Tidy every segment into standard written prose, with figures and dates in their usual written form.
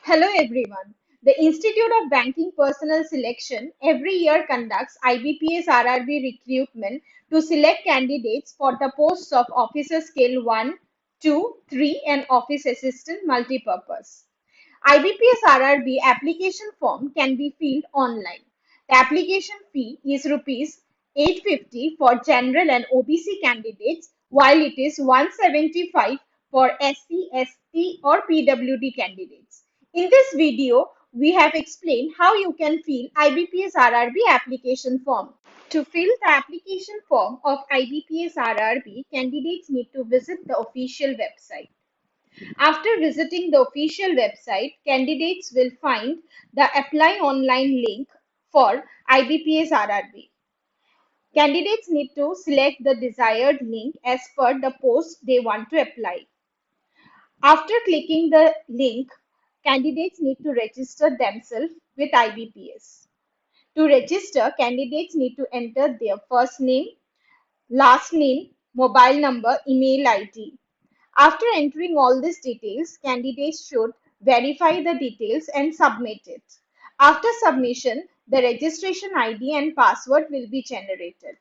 Hello everyone. The Institute of Banking Personnel Selection every year conducts IBPS RRB recruitment to select candidates for the posts of Officer Scale 1, 2, 3 and Office Assistant Multipurpose. IBPS RRB application form can be filled online. The application fee is rupees 850 for General and OBC candidates, while it is 175 for SC, ST or PWD candidates. In this video, we have explained how you can fill IBPS RRB application form. To fill the application form of IBPS RRB, candidates need to visit the official website. After visiting the official website, candidates will find the Apply Online link for IBPS RRB. Candidates need to select the desired link as per the post they want to apply. After clicking the link, candidates need to register themselves with IBPS. To register, candidates need to enter their first name, last name, mobile number, email ID. After entering all these details, candidates should verify the details and submit it. After submission, the registration ID and password will be generated.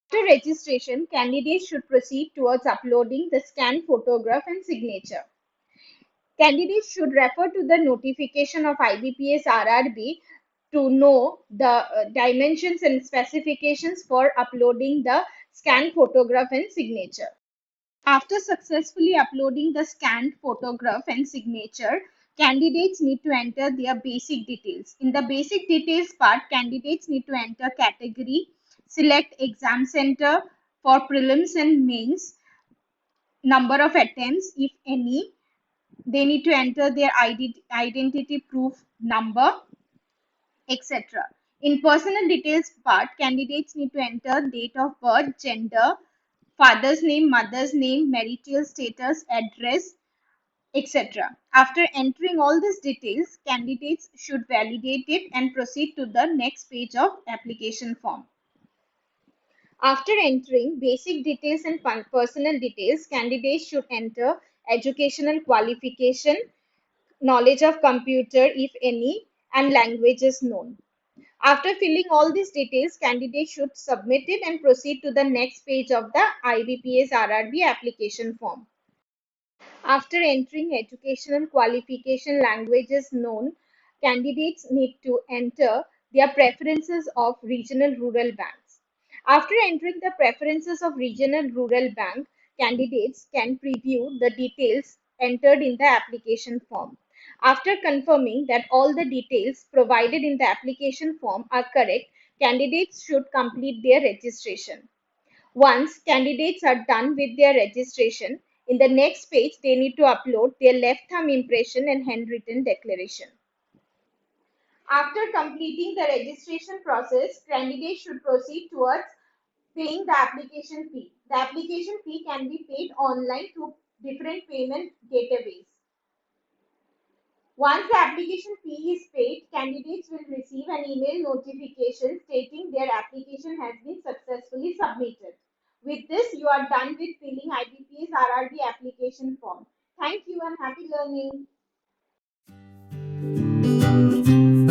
After registration, candidates should proceed towards uploading the scanned photograph and signature. Candidates should refer to the notification of IBPS RRB to know the dimensions and specifications for uploading the scanned photograph and signature. After successfully uploading the scanned photograph and signature, candidates need to enter their basic details. In the basic details part, candidates need to enter category, select exam center for prelims and mains, number of attempts, if any. They need to enter their identity proof number, etc. In personal details part, candidates need to enter date of birth, gender, father's name, mother's name, marital status, address, etc. After entering all these details, candidates should validate it and proceed to the next page of application form. After entering basic details and personal details, candidates should enter educational qualification, knowledge of computer if any, and languages known. After filling all these details, candidates should submit it and proceed to the next page of the IBPS RRB application form. After entering educational qualification languages known, candidates need to enter their preferences of regional rural banks. After entering the preferences of regional rural bank, candidates can preview the details entered in the application form. After confirming that all the details provided in the application form are correct, candidates should complete their registration. Once candidates are done with their registration, in the next page, they need to upload their left thumb impression and handwritten declaration. After completing the registration process, candidates should proceed towards paying the application fee. The application fee can be paid online through different payment gateways. Once the application fee is paid, candidates will receive an email notification stating their application has been successfully submitted. With this, you are done with filling IBPS RRB application form. Thank you and happy learning.